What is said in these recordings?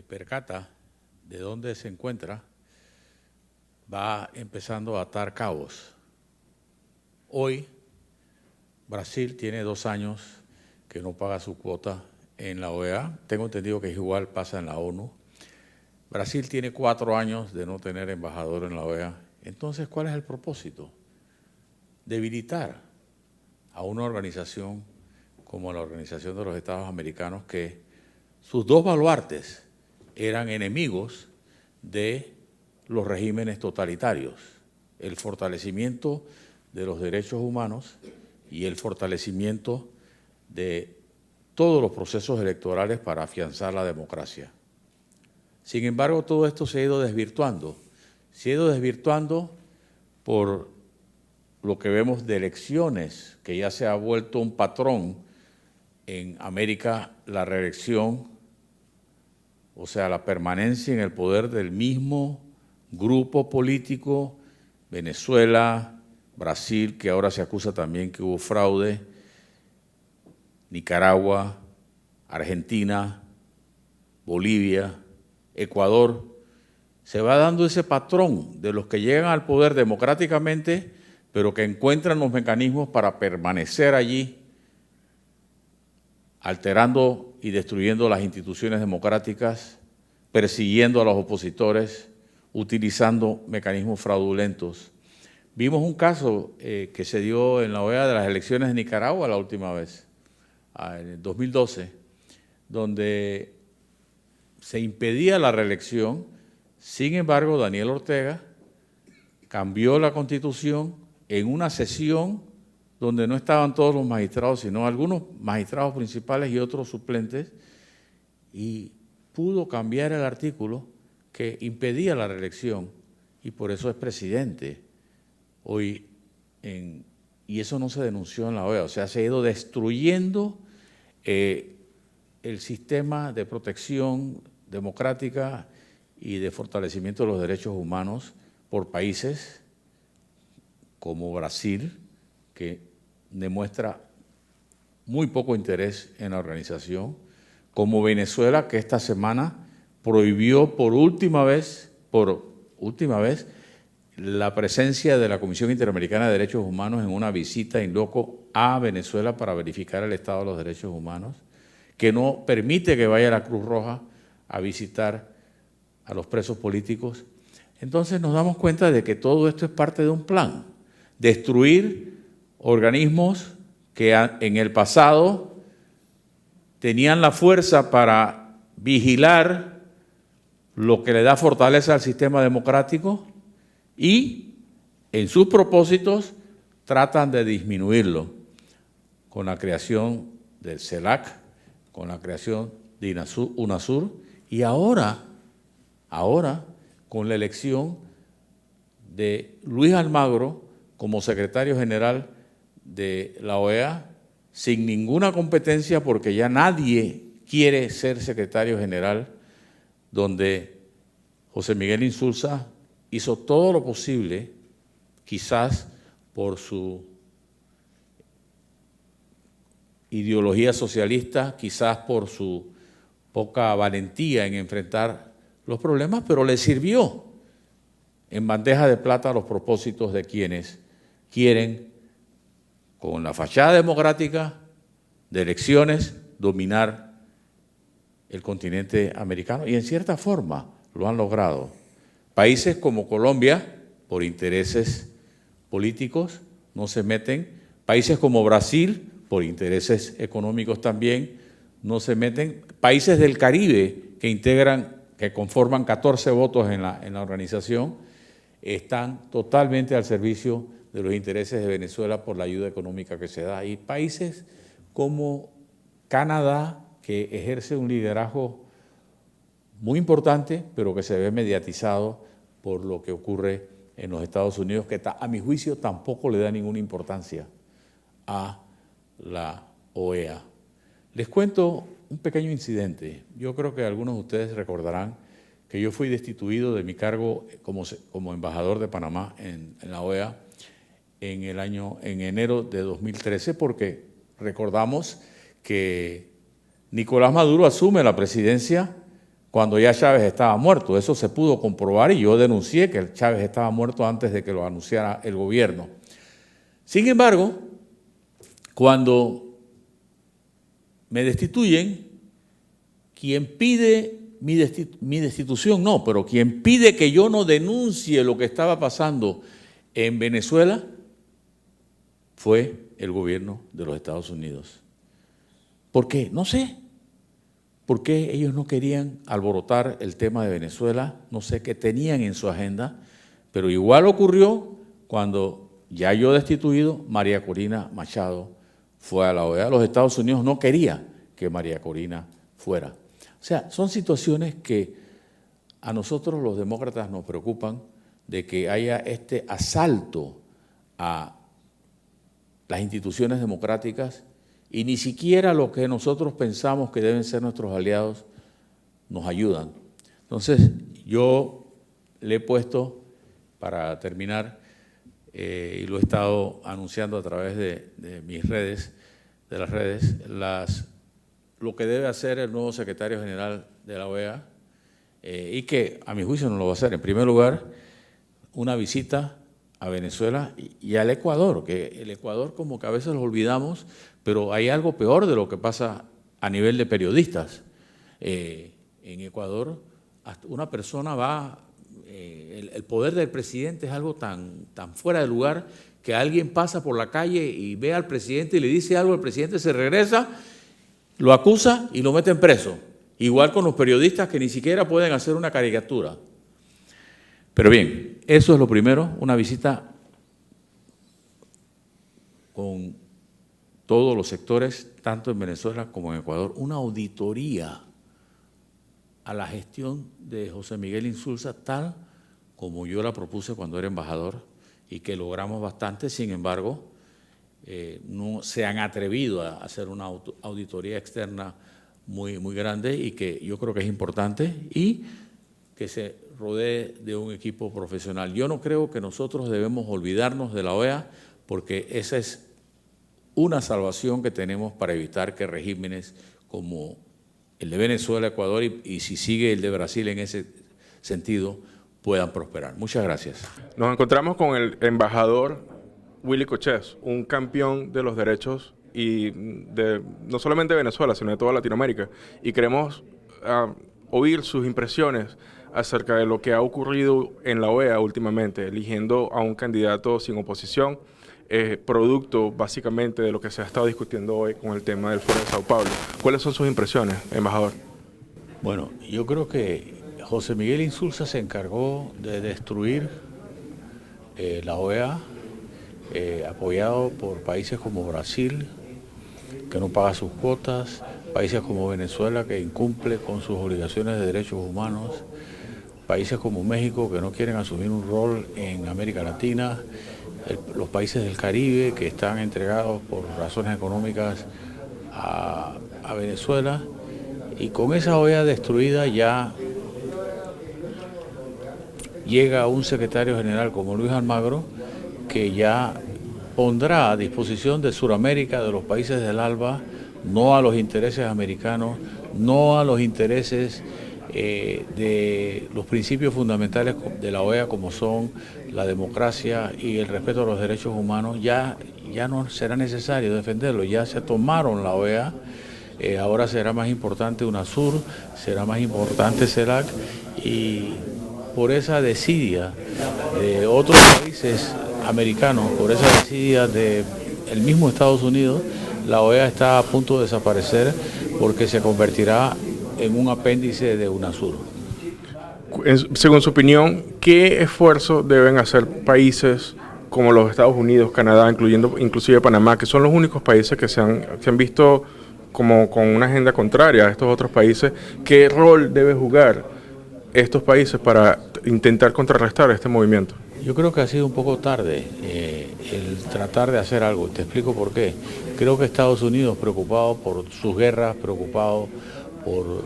percata de dónde se encuentra, va empezando a atar cabos. Hoy, Brasil tiene 2 años que no paga su cuota en la OEA. Tengo entendido que igual pasa en la ONU. Brasil tiene 4 años de no tener embajador en la OEA. Entonces, ¿cuál es el propósito? Debilitar a una organización como la Organización de los Estados Americanos, que sus 2 baluartes eran enemigos de los regímenes totalitarios: el fortalecimiento de los derechos humanos y el fortalecimiento de todos los procesos electorales para afianzar la democracia. Sin embargo, todo esto se ha ido desvirtuando. Se ha ido desvirtuando por lo que vemos de elecciones, que ya se ha vuelto un patrón en América, la reelección, o sea, la permanencia en el poder del mismo grupo político. Venezuela, Brasil, que ahora se acusa también que hubo fraude, Nicaragua, Argentina, Bolivia, Ecuador. Se va dando ese patrón de los que llegan al poder democráticamente, pero que encuentran los mecanismos para permanecer allí, alterando y destruyendo las instituciones democráticas, persiguiendo a los opositores, utilizando mecanismos fraudulentos. Vimos un caso que se dio en la OEA de las elecciones de Nicaragua la última vez, en el 2012, donde se impedía la reelección. Sin embargo, Daniel Ortega cambió la Constitución en una sesión donde no estaban todos los magistrados, sino algunos magistrados principales y otros suplentes, y pudo cambiar el artículo que impedía la reelección, y por eso es presidente hoy. Y eso no se denunció en la OEA. O sea, se ha ido destruyendo el sistema de protección democrática y de fortalecimiento de los derechos humanos por países como Brasil, que demuestra muy poco interés en la organización, como Venezuela, que esta semana prohibió por última vez la presencia de la Comisión Interamericana de Derechos Humanos en una visita in loco a Venezuela para verificar el estado de los derechos humanos, que no permite que vaya la Cruz Roja a visitar a los presos políticos. Entonces nos damos cuenta de que todo esto es parte de un plan: destruir organismos que en el pasado tenían la fuerza para vigilar lo que le da fortaleza al sistema democrático, y en sus propósitos tratan de disminuirlo con la creación del CELAC, con la creación de UNASUR, y ahora con la elección de Luis Almagro como secretario general de la OEA, sin ninguna competencia, porque ya nadie quiere ser secretario general, donde José Miguel Insulza hizo todo lo posible, quizás por su ideología socialista, quizás por su poca valentía en enfrentar los problemas, pero le sirvió en bandeja de plata a los propósitos de quienes quieren, con la fachada democrática de elecciones, dominar el continente americano, y en cierta forma lo han logrado. Países como Colombia, por intereses políticos, no se meten. Países como Brasil, por intereses económicos también, no se meten. Países del Caribe que conforman 14 votos en la organización, están totalmente al servicio de los intereses de Venezuela por la ayuda económica que se da. Y países como Canadá, que ejerce un liderazgo muy importante, pero que se ve mediatizado por lo que ocurre en los Estados Unidos, que a mi juicio tampoco le da ninguna importancia a la OEA. Les cuento un pequeño incidente. Yo creo que algunos de ustedes recordarán que yo fui destituido de mi cargo como embajador de Panamá en la OEA en enero de 2013, porque recordamos que Nicolás Maduro asume la presidencia cuando ya Chávez estaba muerto. Eso se pudo comprobar y yo denuncié que Chávez estaba muerto antes de que lo anunciara el gobierno. Sin embargo, cuando me destituyen, quien pide mi destitución no, pero quien pide que yo no denuncie lo que estaba pasando en Venezuela fue el gobierno de los Estados Unidos. ¿Por qué? No sé. ¿Por qué ellos no querían alborotar el tema de Venezuela? No sé qué tenían en su agenda, pero igual ocurrió cuando ya yo destituido, María Corina Machado fue a la OEA. Los Estados Unidos no quería que María Corina fuera. O sea, son situaciones que a nosotros los demócratas nos preocupan, de que haya este asalto a las instituciones democráticas y ni siquiera lo que nosotros pensamos que deben ser nuestros aliados nos ayudan. Entonces, yo le he puesto, para terminar, y lo he estado anunciando a través de mis redes, de las redes, lo que debe hacer el nuevo secretario general de la OEA, y que a mi juicio no lo va a hacer. En primer lugar, una visita a Venezuela y al Ecuador, que el Ecuador como que a veces lo olvidamos, pero hay algo peor de lo que pasa a nivel de periodistas. En Ecuador, hasta una persona va, el poder del presidente es algo tan fuera de lugar que alguien pasa por la calle y ve al presidente y le dice algo, el presidente se regresa, lo acusa y lo meten preso. Igual con los periodistas que ni siquiera pueden hacer una caricatura. Pero bien, eso es lo primero, una visita con todos los sectores, tanto en Venezuela como en Ecuador, una auditoría a la gestión de José Miguel Insulza, tal como yo la propuse cuando era embajador y que logramos bastante. Sin embargo, no se han atrevido a hacer una auditoría externa muy grande y que yo creo que es importante y que se rodee de un equipo profesional. Yo no creo que nosotros debemos olvidarnos de la OEA porque esa es una salvación que tenemos para evitar que regímenes como el de Venezuela, Ecuador y si sigue el de Brasil en ese sentido, puedan prosperar. Muchas gracias. Nos encontramos con el embajador Willy Cochez, un campeón de los derechos y no solamente de Venezuela, sino de toda Latinoamérica. Y queremos oír sus impresiones acerca de lo que ha ocurrido en la OEA últimamente, eligiendo a un candidato sin oposición, producto básicamente de lo que se ha estado discutiendo hoy con el tema del Foro de Sao Paulo. ¿Cuáles son sus impresiones, embajador? Bueno, yo creo que José Miguel Insulza se encargó de destruir la OEA, apoyado por países como Brasil, que no paga sus cuotas, países como Venezuela, que incumple con sus obligaciones de derechos humanos, países como México, que no quieren asumir un rol en América Latina, los países del Caribe, que están entregados por razones económicas a Venezuela, y con esa OEA destruida ya llega un secretario general como Luis Almagro, que ya pondrá a disposición de Sudamérica, de los países del ALBA, no a los intereses americanos, no a los intereses de los principios fundamentales de la OEA, como son la democracia y el respeto a los derechos humanos. Ya no será necesario defenderlo, ya se tomaron la OEA, ahora será más importante UNASUR, será más importante CELAC, y por esa desidia de otros países americanos, por esa desidia del mismo Estados Unidos, la OEA está a punto de desaparecer porque se convertirá en un apéndice de UNASUR. Según su opinión, ¿qué esfuerzo deben hacer países como los Estados Unidos, Canadá, inclusive Panamá, que son los únicos países que se han visto como con una agenda contraria a estos otros países? ¿Qué rol debe jugar estos países para intentar contrarrestar este movimiento? Yo creo que ha sido un poco tarde el tratar de hacer algo. Te explico por qué. Creo que Estados Unidos, preocupado por sus guerras, preocupado por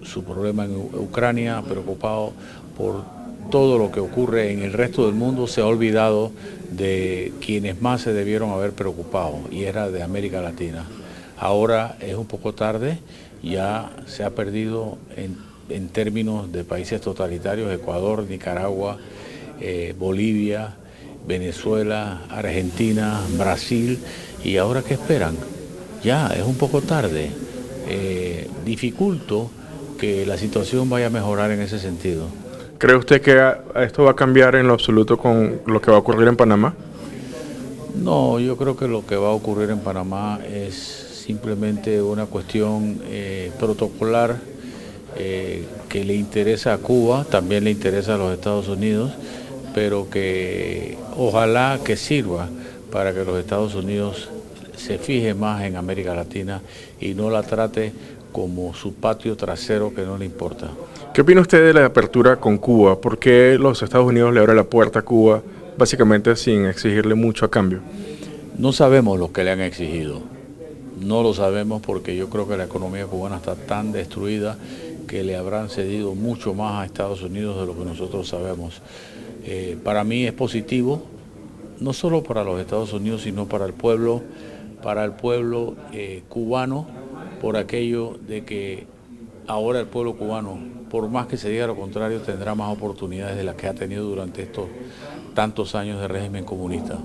su problema en Ucrania, preocupado por todo lo que ocurre en el resto del mundo, se ha olvidado de quienes más se debieron haber preocupado, y era de América Latina. Ahora es un poco tarde, ya se ha perdido en términos de países totalitarios, Ecuador, Nicaragua, Bolivia, Venezuela, Argentina, Brasil, y ahora ¿qué esperan? Ya, es un poco tarde. Dificulto que la situación vaya a mejorar en ese sentido. ¿Cree usted que esto va a cambiar en lo absoluto con lo que va a ocurrir en Panamá? No, yo creo que lo que va a ocurrir en Panamá es simplemente una cuestión protocolar que le interesa a Cuba, también le interesa a los Estados Unidos, pero que ojalá que sirva para que los Estados Unidos se fije más en América Latina y no la trate como su patio trasero que no le importa. ¿Qué opina usted de la apertura con Cuba? ¿Por qué los Estados Unidos le abren la puerta a Cuba básicamente sin exigirle mucho a cambio? No sabemos lo que le han exigido, no lo sabemos porque yo creo que la economía cubana está tan destruida que le habrán cedido mucho más a Estados Unidos de lo que nosotros sabemos. Para mí es positivo, no solo para los Estados Unidos, sino para el pueblo cubano, por aquello de que ahora el pueblo cubano, por más que se diga lo contrario, tendrá más oportunidades de las que ha tenido durante estos tantos años de régimen comunista.